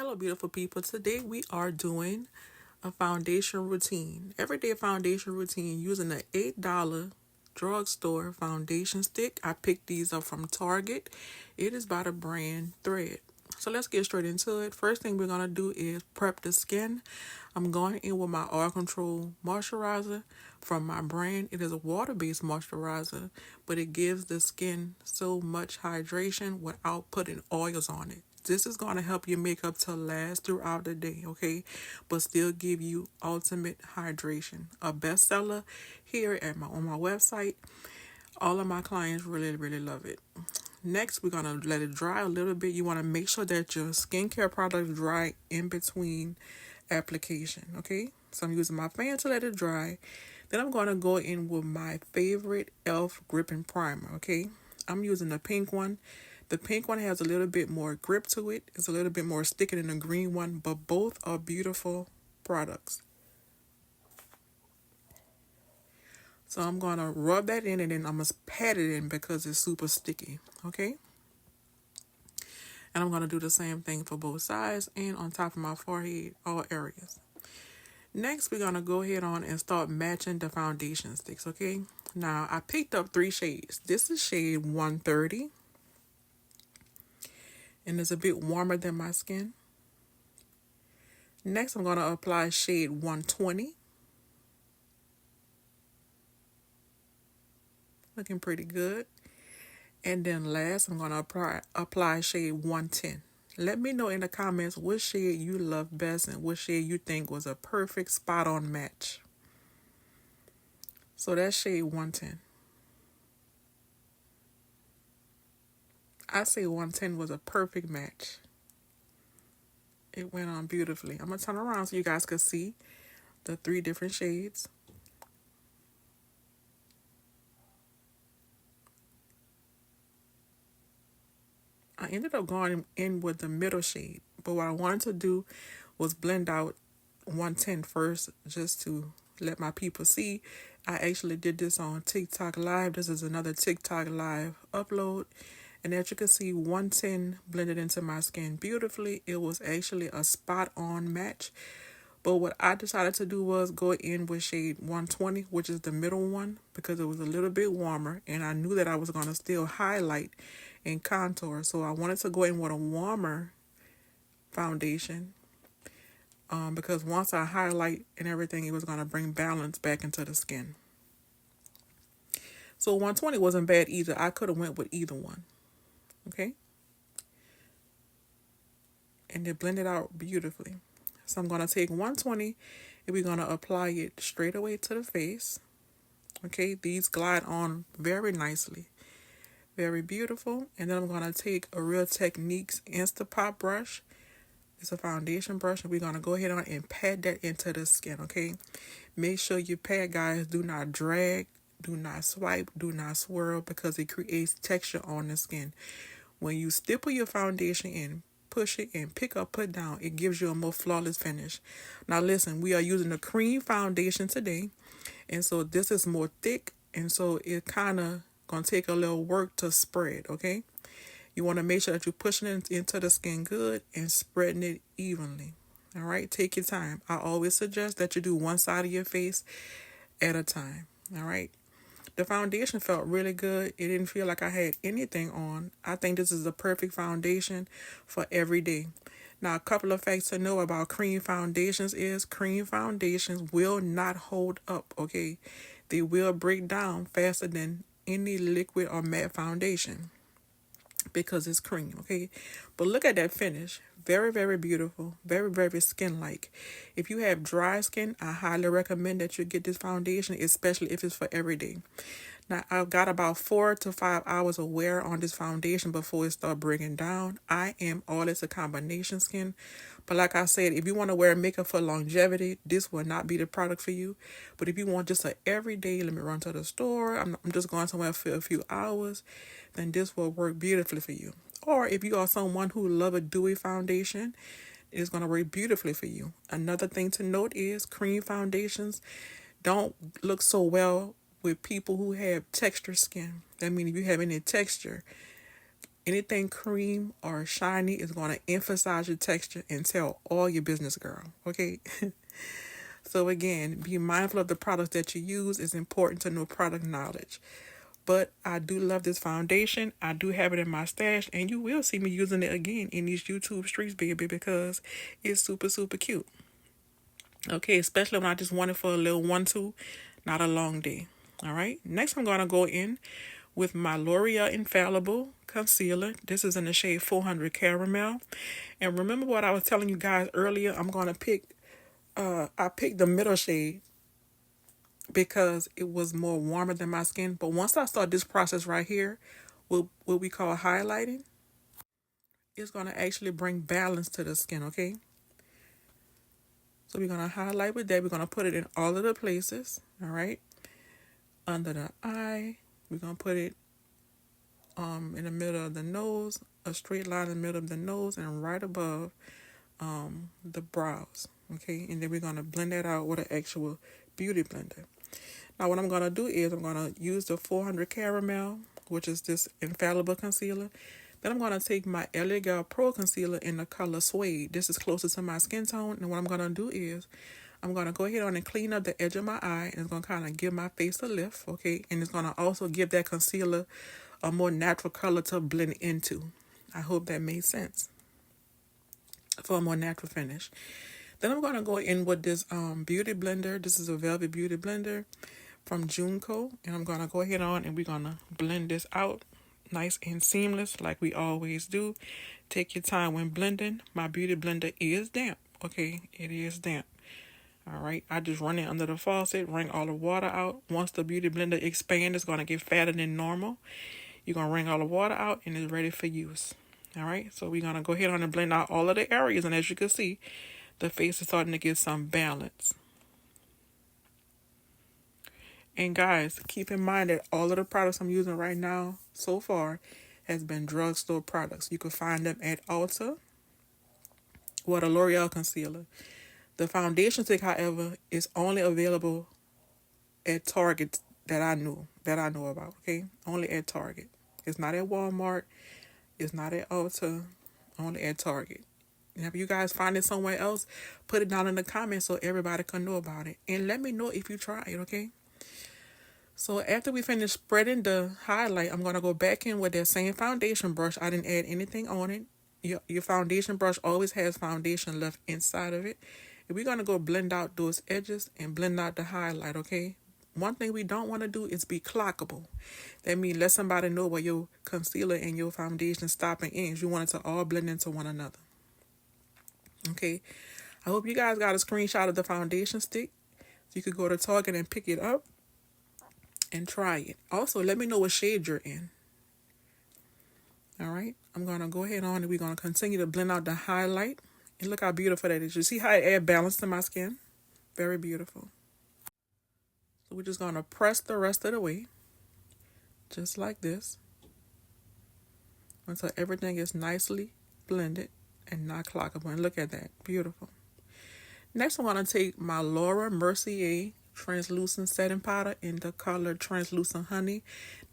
Hello, beautiful people. Today we are doing a foundation routine. Everyday foundation routine using the $8 drugstore foundation stick. I picked these up from Target. It is by the brand Thread. So let's get straight into it. First thing we're going to do is prep the skin. I'm going in with my oil control moisturizer from my brand. It is a water-based moisturizer, but it gives the skin so much hydration without putting oils on it. This is going to help your makeup to last throughout the day, okay? But still give you ultimate hydration. A bestseller here on my website. All of my clients really love it. Next, we're going to let it dry a little bit. You want to make sure that your skincare products dry in between application, okay? So I'm using my fan to let it dry. Then I'm going to go in with my favorite e.l.f. gripping primer, okay? I'm using the pink one. The pink one has a little bit more grip to it. It's a little bit more sticky than the green one, but both are beautiful products. So I'm going to rub that in and then I'm going to pat it in because it's super sticky, okay? And I'm going to do the same thing for both sides and on top of my forehead, all areas. Next, we're going to go ahead on and start matching the foundation sticks, okay? Now, I picked up 3 shades. This is shade 130. And it's a bit warmer than my skin. Next, I'm going to apply shade 120. Looking pretty good. And then last, I'm going to apply shade 110. Let me know in the comments what shade you love best and what shade you think was a perfect spot-on match. So that's shade 110. I say 110 was a perfect match. It went on beautifully. I'm going to turn around so you guys can see the 3 different shades. I ended up going in with the middle shade, but what I wanted to do was blend out 110 first just to let my people see. I actually did this on TikTok Live. This is another TikTok Live upload. And as you can see, 110 blended into my skin beautifully. It was actually a spot-on match. But what I decided to do was go in with shade 120, which is the middle one, because it was a little bit warmer. And I knew that I was going to still highlight and contour. So I wanted to go in with a warmer foundation. Because once I highlight and everything, it was going to bring balance back into the skin. So 120 wasn't bad either. I could have went with either one. Okay? And it blended out beautifully. So I'm going to take 120 and we're going to apply it straight away to the face. Okay? These glide on very nicely. Very beautiful. And then I'm going to take a Real Techniques Instapot brush. It's a foundation brush, and we're going to go ahead on and pat that into the skin, okay? Make sure you pat, guys. Do not drag, do not swipe, do not swirl, because it creates texture on the skin. When you stipple your foundation in, push it and pick up, put down, it gives you a more flawless finish. Now listen, we are using a cream foundation today, and so this is more thick, and so it kind of going to take a little work to spread, okay? You want to make sure that you're pushing it into the skin good and spreading it evenly. All right, take your time. I always suggest that you do one side of your face at a time. All right. The foundation felt really good. It didn't feel like I had anything on. I think this is the perfect foundation for every day. Now, a couple of facts to know about cream foundations is cream foundations will not hold up, okay? They will break down faster than any liquid or matte foundation, because it's cream, okay? But look at that finish. Very beautiful. Very skin-like. If you have dry skin, I highly recommend that you get this foundation, especially if it's for every day. Now, I've got about 4 to 5 hours of wear on this foundation before it starts breaking down. I am all it's a combination skin. But like I said, if you want to wear makeup for longevity, this will not be the product for you. But if you want just a everyday, let me run to the store, I'm just going somewhere for a few hours, then this will work beautifully for you. Or if you are someone who loves a dewy foundation, it's going to work beautifully for you. Another thing to note is cream foundations don't look so well with people who have texture skin. That means if you have any texture Anything cream or shiny is going to emphasize your texture and tell all your business, girl. Okay. So again, be mindful of the products that you use. It's important to know product knowledge. But I do love this foundation. I do have it in my stash, and you will see me using it again in these YouTube streets, baby, because it's super, super cute. Okay, especially when I just want it for a little 1-2, not a long day. All right, next I'm going to go in with my L'Oreal Infallible Concealer. This is in the shade 400 Caramel. And remember what I was telling you guys earlier? I'm going to pick, I picked the middle shade because it was more warmer than my skin. But once I start this process right here, what we call highlighting, it's going to actually bring balance to the skin, okay? So we're going to highlight with that. We're going to put it in all of the places, all right? Under the eye, we're going to put it in the middle of the nose, a straight line in the middle of the nose, and right above the brows, okay? And then we're going to blend that out with an actual beauty blender. Now what I'm going to do is I'm going to use the 400 Caramel, which is this infallible concealer. Then I'm going to take my LA Girl Pro Concealer in the color Suede. This is closer to my skin tone. And what I'm going to do is I'm going to go ahead on and clean up the edge of my eye. And it's going to kind of give my face a lift, okay? And it's going to also give that concealer a more natural color to blend into. I hope that made sense for a more natural finish. Then I'm going to go in with this beauty blender. This is a Velvet Beauty Blender from Junko. And I'm going to go ahead on and we're going to blend this out nice and seamless like we always do. Take your time when blending. My beauty blender is damp. Okay, it is damp. All right, I just run it under the faucet, wring all the water out. Once the beauty blender expands, it's going to get fatter than normal. You're going to wring all the water out and it's ready for use. All right, so we're going to go ahead on and blend out all of the areas. And as you can see, the face is starting to get some balance. And guys, keep in mind that all of the products I'm using right now so far has been drugstore products. You can find them at Ulta or the L'Oreal Concealer. The foundation stick, however, is only available at Target that I know about, okay? Only at Target. It's not at Walmart. It's not at Ulta. Only at Target. And if you guys find it somewhere else, put it down in the comments so everybody can know about it. And let me know if you try it, okay? So after we finish spreading the highlight, I'm going to go back in with that same foundation brush. I didn't add anything on it. Your foundation brush always has foundation left inside of it. And we're going to go blend out those edges and blend out the highlight, okay? One thing we don't want to do is be clockable. That means let somebody know where your concealer and your foundation stop and ends. You want it to all blend into one another. Okay, I hope you guys got a screenshot of the foundation stick. So you could go to Target and pick it up and try it. Also, let me know what shade you're in. All right, I'm going to go ahead on and we're going to continue to blend out the highlight. And look how beautiful that is. You see how it adds balance to my skin? Very beautiful. So we're just going to press the rest of the way. Just like this. Until everything is nicely blended and not clockable. And look at that. Beautiful. Next, I'm going to take my Laura Mercier translucent setting powder in the color Translucent Honey.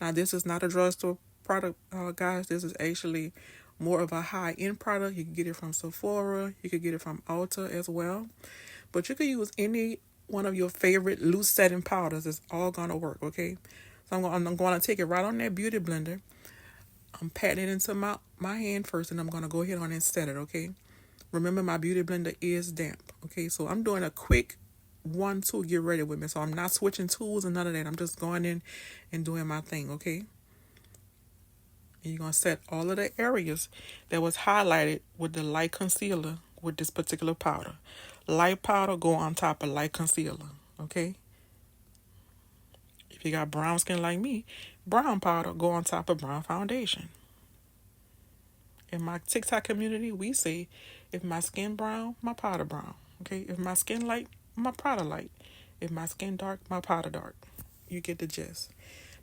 Now, this is not a drugstore product, guys. This is actually more of a high-end product. You can get it from Sephora. You could get it from Ulta as well. But you could use any one of your favorite loose setting powders. It's all going to work, okay? So I'm going to take it right on that beauty blender. I'm patting it into my hand first, and I'm going to go ahead on and set it, okay? Remember, my beauty blender is damp, okay? So I'm doing a quick 1-2 get ready with me. So I'm not switching tools and none of that. I'm just going in and doing my thing, okay? And you're going to set all of the areas that was highlighted with the light concealer with this particular powder. Light powder go on top of light concealer, okay? If you got brown skin like me, brown powder go on top of brown foundation. In my TikTok community, we say, if my skin brown, my powder brown. Okay, if my skin light, my powder light. If my skin dark, my powder dark. You get the gist.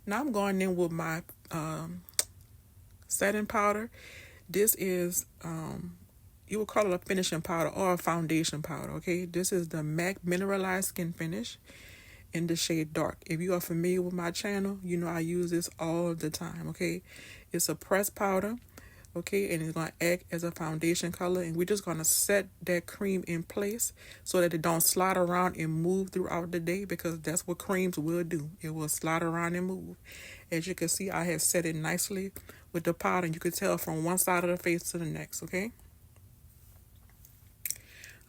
Now I'm going in with my setting powder. This is, you would call it a finishing powder or a foundation powder, okay? This is the MAC Mineralized Skin Finish in the shade Dark. If you are familiar with my channel, you know I use this all the time, okay? It's a pressed powder. Okay, and it's going to act as a foundation color, and we're just going to set that cream in place so that it don't slide around and move throughout the day, because that's what creams will do. It will slide around and move. As you can see, I have set it nicely with the powder, and you can tell from one side of the face to the next. Okay,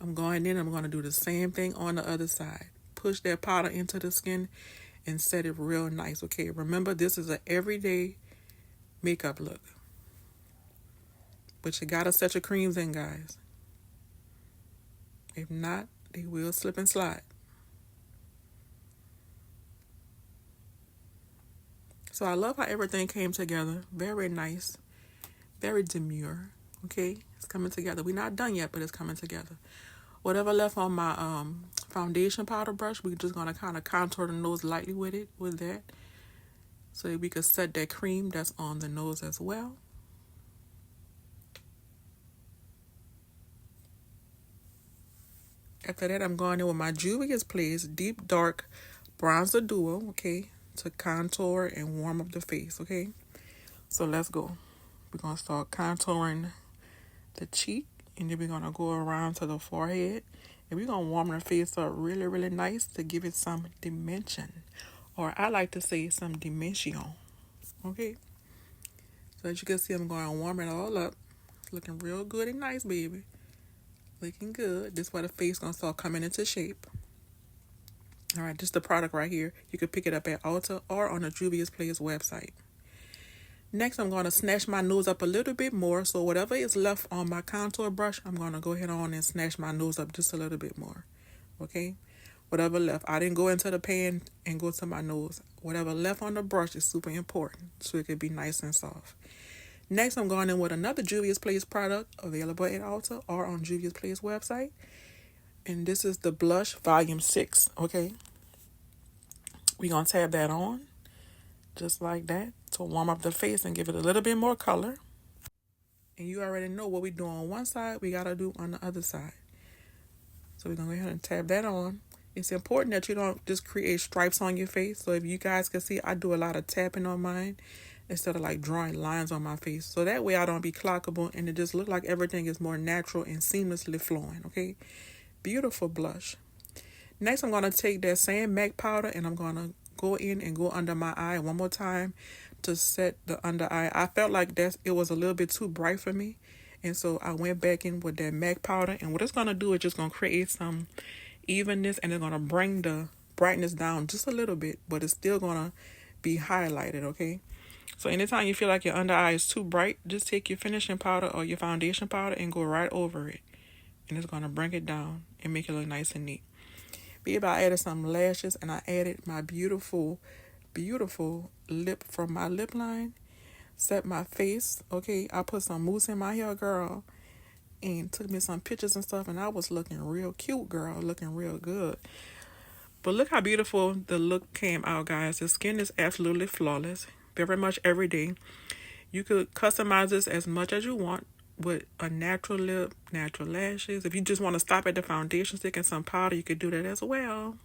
I'm going in, I'm going to do the same thing on the other side. Push that powder into the skin and set it real nice. Okay, remember, this is an everyday makeup look, but you gotta set your creams in, guys. If not, they will slip and slide. So I love how everything came together. Very nice, very demure. Okay, it's coming together. We're not done yet, but it's coming together. Whatever left on my foundation powder brush, we're just gonna kind of contour the nose lightly with it, with that, so that we could set that cream that's on the nose as well. After that, I'm going in with my Juvia's Place Deep Dark Bronzer Duo, okay, to contour and warm up the face, okay? So let's go. We're going to start contouring the cheek, and then we're going to go around to the forehead. And we're going to warm the face up really, really nice to give it some dimension. Or I like to say some dimension, okay? So as you can see, I'm going to warm it all up. It's looking real good and nice, baby. Looking good. This is where the face gonna start coming into shape. All right, just the product right here. You can pick it up at Ulta or on the Juvia's Place website. Next, I'm going to snatch my nose up a little bit more. So whatever is left on my contour brush, I'm going to go ahead on and snatch my nose up just a little bit more. Okay? Whatever left. I didn't go into the pan and go to my nose. Whatever left on the brush is super important, so it can be nice and soft. Next, I'm going in with another Juvia's Place product available at Ulta or on Juvia's Place website. And this is the Blush Volume 6, okay? We're going to tab that on, just like that, to warm up the face and give it a little bit more color. And you already know what we do on one side, we got to do on the other side. So we're going to go ahead and tab that on. It's important that you don't just create stripes on your face. So if you guys can see, I do a lot of tapping on mine instead of like drawing lines on my face. So that way I don't be clockable and it just look like everything is more natural and seamlessly flowing, okay? Beautiful blush. Next, I'm going to take that same MAC powder and I'm going to go in and go under my eye one more time to set the under eye. I felt like it was a little bit too bright for me. And so I went back in with that MAC powder. And what it's going to do is just going to create some evenness and it's going to bring the brightness down just a little bit. But it's still going to be highlighted, okay? So anytime you feel like your under eye is too bright, just take your finishing powder or your foundation powder and go right over it. And it's going to bring it down and make it look nice and neat. Baby, I added some lashes and I added my beautiful, beautiful lip from my lip line. Set my face, okay? I put some mousse in my hair, girl. And took me some pictures and stuff. And I was looking real cute, girl. Looking real good. But look how beautiful the look came out, guys. The skin is absolutely flawless. Very much every day. You could customize this as much as you want with a natural lip, natural lashes. If you just want to stop at the foundation stick and some powder, you could do that as well.